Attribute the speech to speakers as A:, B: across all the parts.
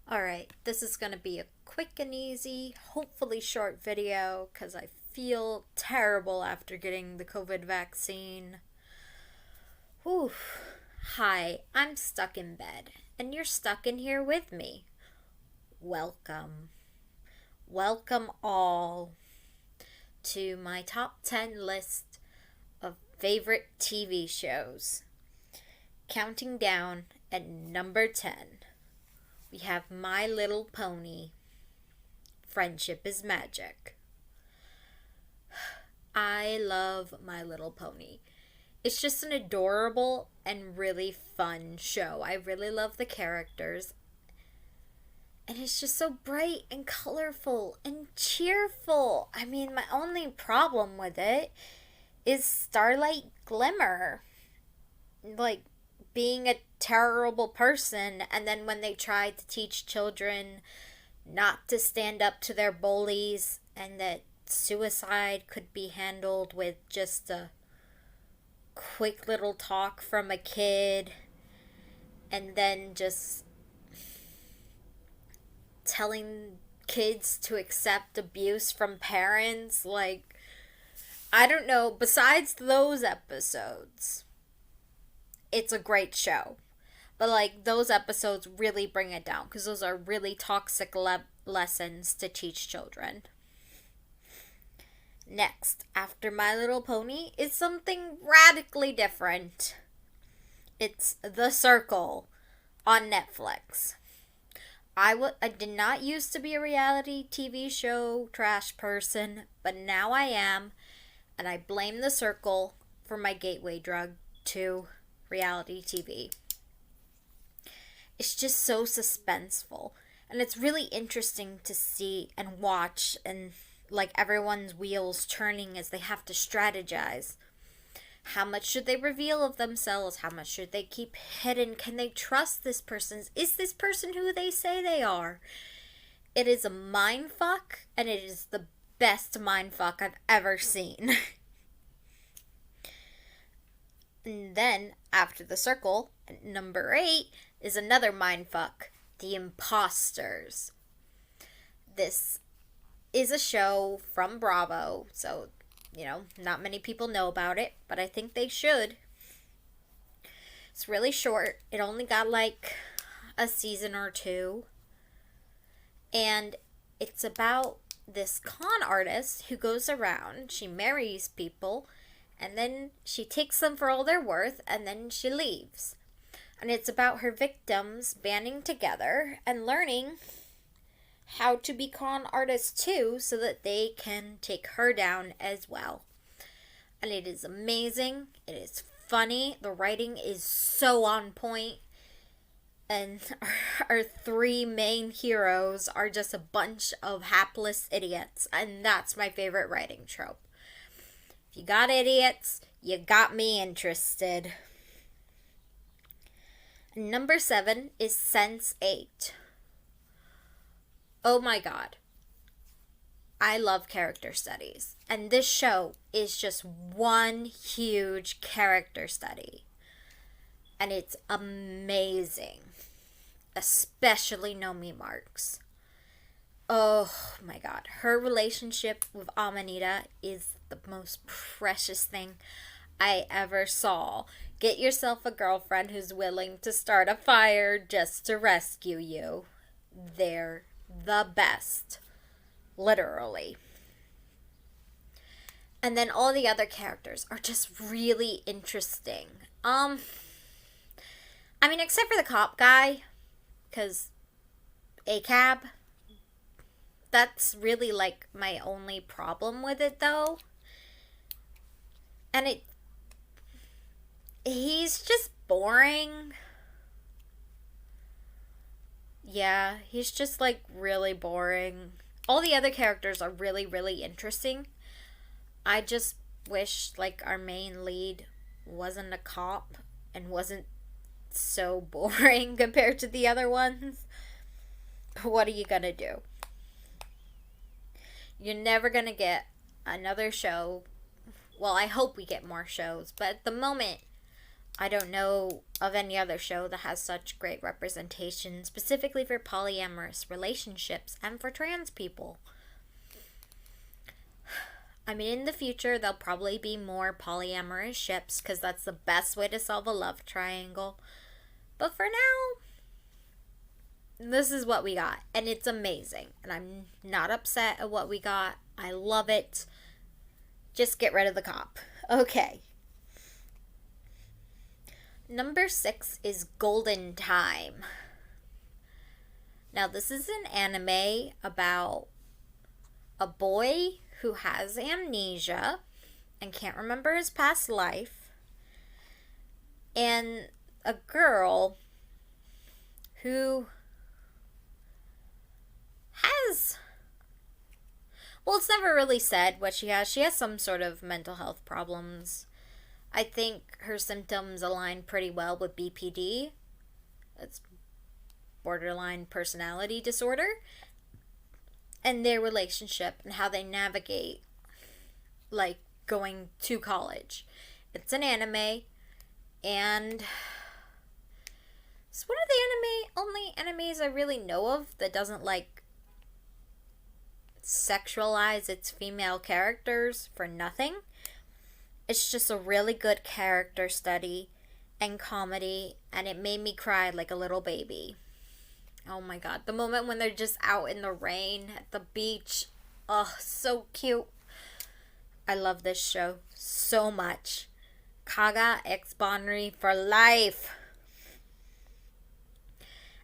A: Alright, this is going to be a quick and easy, hopefully short video because I feel terrible after getting the COVID vaccine. Whew. Hi, I'm stuck in bed, and you're stuck in here with me. Welcome. Welcome all to my top 10 list of favorite TV shows. Counting down at number 10. We have My Little Pony. Friendship is Magic. I love My Little Pony. It's just an adorable and really fun show. I really love the characters. And it's just so bright and colorful and cheerful. I mean, my only problem with it is Starlight Glimmer. Like, being a terrible person, and then when they try to teach children not to stand up to their bullies and that suicide could be handled with just a quick little talk from a kid, and then just telling kids to accept abuse from parents, like, I don't know, besides those episodes, it's a great show. But like those episodes really bring it down because those are really toxic lessons to teach children. Next, after My Little Pony, is something radically different. It's The Circle on Netflix. I did not used to be a reality TV show trash person, but now I am, and I blame The Circle for my gateway drug to reality TV. It's just so suspenseful, and it's really interesting to see and watch, and like everyone's wheels turning as they have to strategize. How much should they reveal of themselves? How much should they keep hidden? Can they trust this person? Is this person who they say they are? It is a mind fuck, and it is the best mind fuck I've ever seen. And then, after The Circle, number 8 is another mindfuck, The Imposters. This is a show from Bravo, so, not many people know about it, but I think they should. It's really short. It only got like a season or two. And it's about this con artist who goes around, she marries people, and then she takes them for all they're worth, and then she leaves. And it's about her victims banding together and learning how to be con artists too, so that they can take her down as well. And it is amazing. It is funny. The writing is so on point. And our three main heroes are just a bunch of hapless idiots. And that's my favorite writing trope. If you got idiots, you got me interested. Number 7 is Sense8. Oh my god. I love character studies. And this show is just one huge character study. And it's amazing. Especially Nomi Marks. Oh my god. Her relationship with Amanita is the most precious thing I ever saw. Get yourself a girlfriend who's willing to start a fire just to rescue you. They're the best. Literally. And then all the other characters are just really interesting. Except for the cop guy, because ACAB, that's really like my only problem with it though. And he's just boring. Yeah, he's just like really boring. All the other characters are really, really interesting. I just wish like our main lead wasn't a cop and wasn't so boring compared to the other ones. What are you gonna do? You're never gonna get another show. Well, I hope we get more shows, but at the moment, I don't know of any other show that has such great representation, specifically for polyamorous relationships and for trans people. I mean, in the future, there'll probably be more polyamorous ships because that's the best way to solve a love triangle. But for now, this is what we got, and it's amazing. And I'm not upset at what we got. I love it. Just get rid of the cop. Okay. Number 6 is Golden Time. Now, this is an anime about a boy who has amnesia and can't remember his past life, and a girl who has, well, it's never really said what she has. She has some sort of mental health problems. I think her symptoms align pretty well with BPD. That's borderline personality disorder. And their relationship and how they navigate, like, going to college. It's an anime, and it's one of the only animes I really know of that doesn't, like, sexualize its female characters for nothing. It's just a really good character study and comedy, and it made me cry like a little baby. Oh my god, the moment when they're just out in the rain at the beach. Oh, so cute. I love this show so much. Kaga X Bonri for life.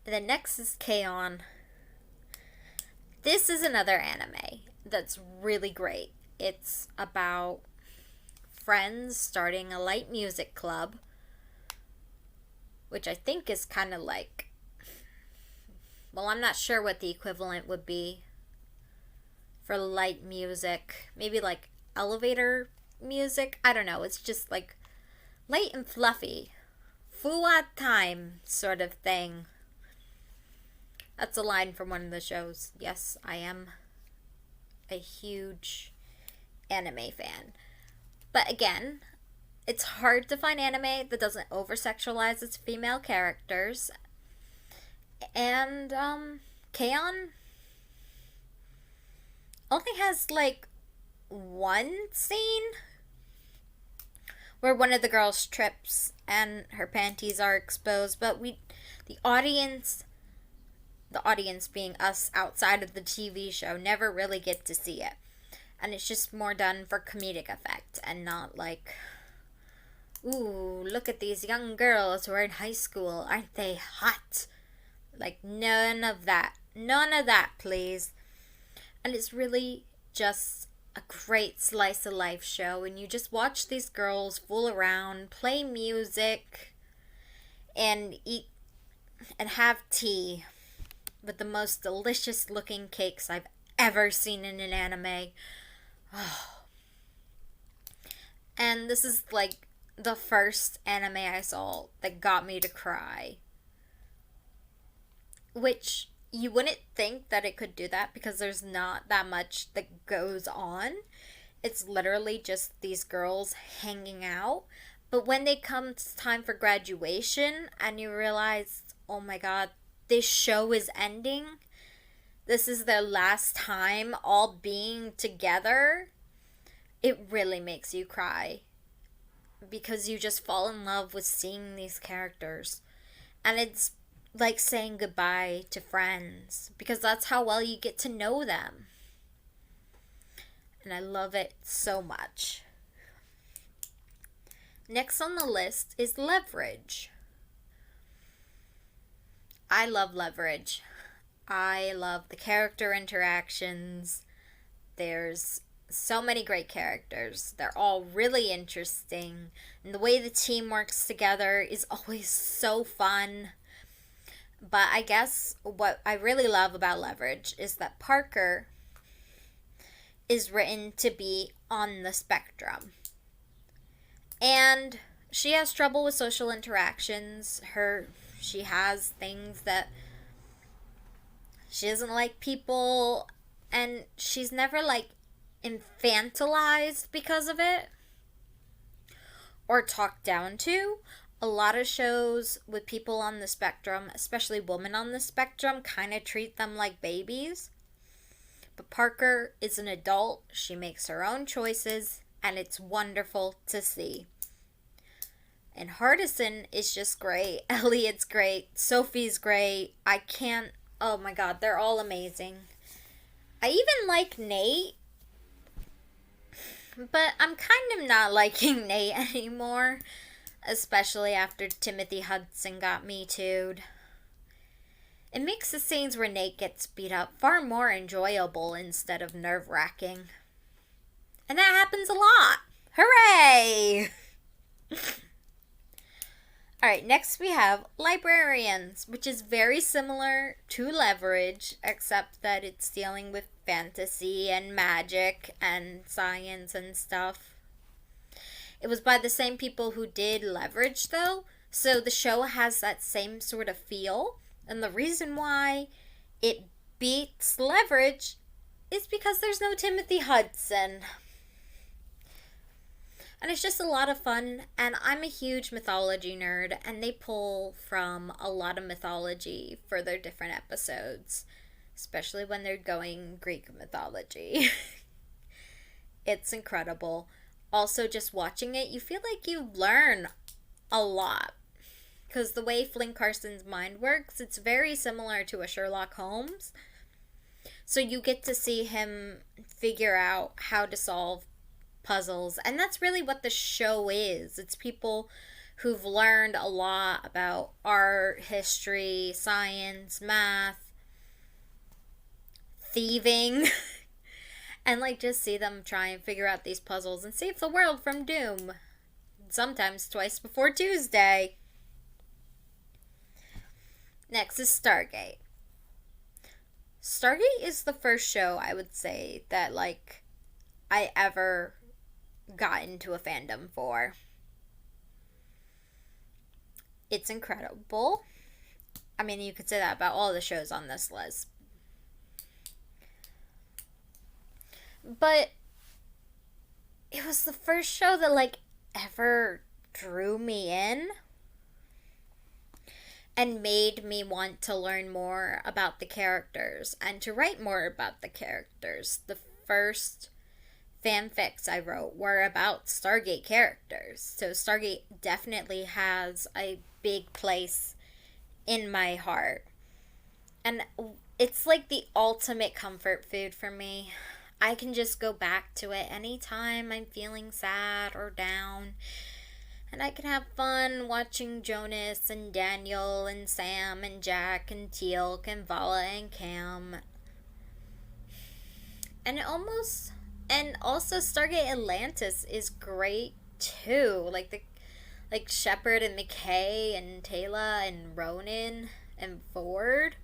A: And then next is K-On! This is another anime that's really great. It's about friends starting a light music club, which I think is kind of like, well, I'm not sure what the equivalent would be for light music. Maybe like elevator music? I don't know. It's just like light and fluffy. Fuwa time sort of thing. That's a line from one of the shows. Yes, I am a huge anime fan. But again, it's hard to find anime that doesn't over-sexualize its female characters. And, K-On! Only has, like, one scene where one of the girls trips and her panties are exposed, but the audience being us outside of the TV show, never really get to see it. And it's just more done for comedic effect and not like, ooh, look at these young girls who are in high school. Aren't they hot? Like, none of that. None of that, please. And it's really just a great slice of life show. And you just watch these girls fool around, play music, and eat and have tea with the most delicious looking cakes I've ever seen in an anime. Oh. And this is like the first anime I saw that got me to cry. Which you wouldn't think that it could do that because there's not that much that goes on. It's literally just these girls hanging out. But when they come time for graduation and you realize, oh my god, this show is ending. This is their last time all being together. It really makes you cry. Because you just fall in love with seeing these characters. And it's like saying goodbye to friends. Because that's how well you get to know them. And I love it so much. Next on the list is Leverage. I love Leverage. I love the character interactions. There's so many great characters. They're all really interesting. And the way the team works together is always so fun. But I guess what I really love about Leverage is that Parker is written to be on the spectrum. And she has trouble with social interactions. She has things that she doesn't like people, and she's never like infantilized because of it or talked down to. A lot of shows with people on the spectrum, especially women on the spectrum, kind of treat them like babies. But Parker is an adult. She makes her own choices, and it's wonderful to see. And Hardison is just great. Elliot's great. Sophie's great. Oh my god, they're all amazing. I even like Nate, but I'm kind of not liking Nate anymore, especially after Timothy Hudson got Me Too'd. It makes the scenes where Nate gets beat up far more enjoyable instead of nerve-wracking. And that happens a lot. Hooray! Alright, next we have Librarians, which is very similar to Leverage, except that it's dealing with fantasy and magic and science and stuff. It was by the same people who did Leverage, though, so the show has that same sort of feel. And the reason why it beats Leverage is because there's no Timothy Hudson. And it's just a lot of fun, and I'm a huge mythology nerd, and they pull from a lot of mythology for their different episodes, especially when they're going Greek mythology. It's incredible. Also, just watching it, you feel like you learn a lot. Because the way Flynn Carson's mind works, it's very similar to a Sherlock Holmes. So you get to see him figure out how to solve puzzles. And that's really what the show is. It's people who've learned a lot about art, history, science, math, thieving. And just see them try and figure out these puzzles and save the world from doom. Sometimes twice before Tuesday. Next is Stargate. Stargate is the first show, I would say, that, I ever got into a fandom for. It's incredible. I mean, you could say that about all the shows on this list. But it was the first show that, ever drew me in and made me want to learn more about the characters and to write more about the characters. The first fanfics I wrote were about Stargate characters. So Stargate definitely has a big place in my heart. And it's like the ultimate comfort food for me. I can just go back to it anytime I'm feeling sad or down. And I can have fun watching Jonas and Daniel and Sam and Jack and Teal'c and Vala and Cam. And also Stargate Atlantis is great too. Like Shepard and McKay and Tayla and Ronan and Ford.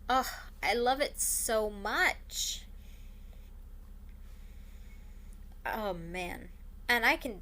A: Oh, I love it so much. Oh man. And I can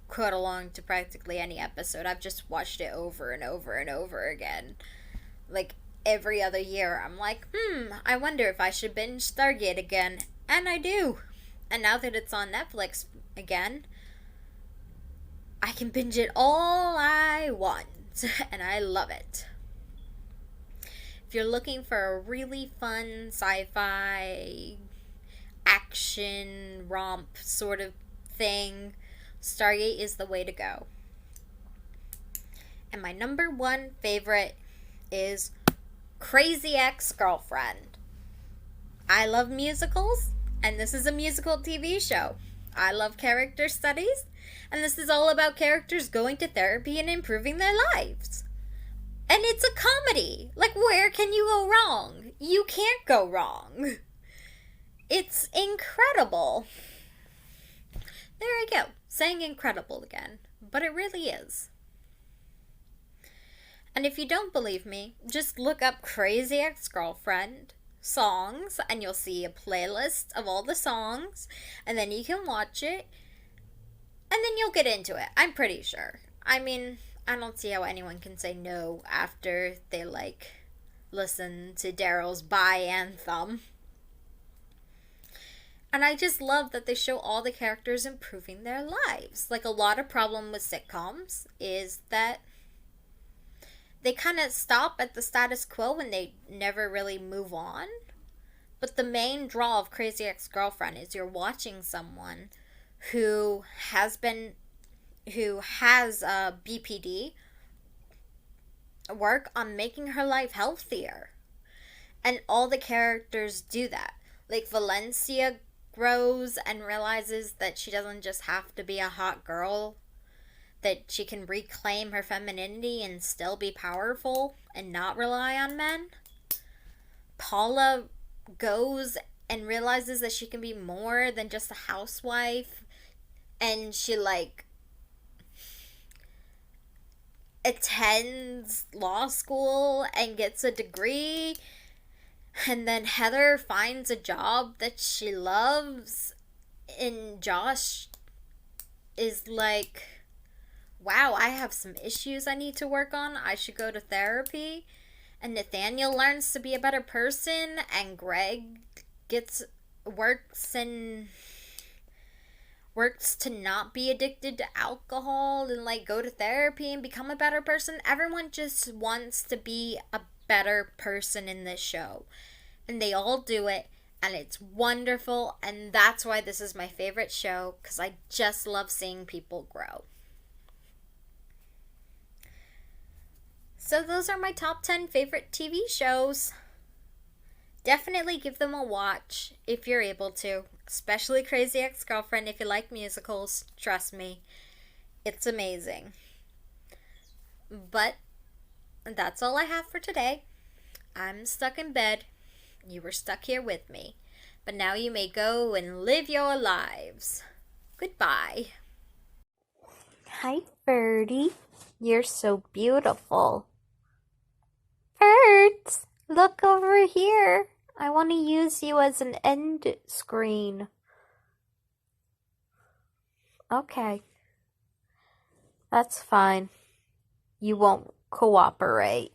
A: quote along to practically any episode. I've just watched it over and over and over again. Every other year, I'm like, I wonder if I should binge Stargate again. And I do. And now that it's on Netflix again, I can binge it all I want. And I love it. If you're looking for a really fun sci-fi action romp sort of thing, Stargate is the way to go. And my number one favorite is Crazy Ex-Girlfriend. I love musicals, and this is a musical TV show. I love character studies, and this is all about characters going to therapy and improving their lives. And it's a comedy. Where can you go wrong? You can't go wrong. It's incredible. There I go, saying incredible again. But it really is. And if you don't believe me, just look up Crazy Ex-Girlfriend songs, and you'll see a playlist of all the songs, and then you can watch it, and then you'll get into it. I'm pretty sure. I mean, I don't see how anyone can say no after they, listen to Daryl's Bye anthem. And I just love that they show all the characters improving their lives. Like, a lot of problem with sitcoms is that they kind of stop at the status quo and they never really move on. But the main draw of Crazy Ex-Girlfriend is you're watching someone who has been who has BPD work on making her life healthier. And all the characters do that. Like, Valencia grows and realizes that she doesn't just have to be a hot girl, that she can reclaim her femininity and still be powerful and not rely on men. Paula goes and realizes that she can be more than just a housewife, and she like attends law school and gets a degree. And then Heather finds a job that she loves, and Josh is like, wow, I have some issues I need to work on. I should go to therapy. And Nathaniel learns to be a better person, and Greg gets works to not be addicted to alcohol and like go to therapy and become a better person. Everyone just wants to be a better person in this show. And they all do it, and it's wonderful, and that's why this is my favorite show, because I just love seeing people grow. So those are my top 10 favorite TV shows. Definitely give them a watch if you're able to, especially Crazy Ex-Girlfriend if you like musicals. Trust me, it's amazing. But that's all I have for today. I'm stuck in bed. You were stuck here with me. But now you may go and live your lives. Goodbye. Hi, Birdie. You're so beautiful. Birds, look over here. I want to use you as an end screen. Okay. That's fine. You won't cooperate.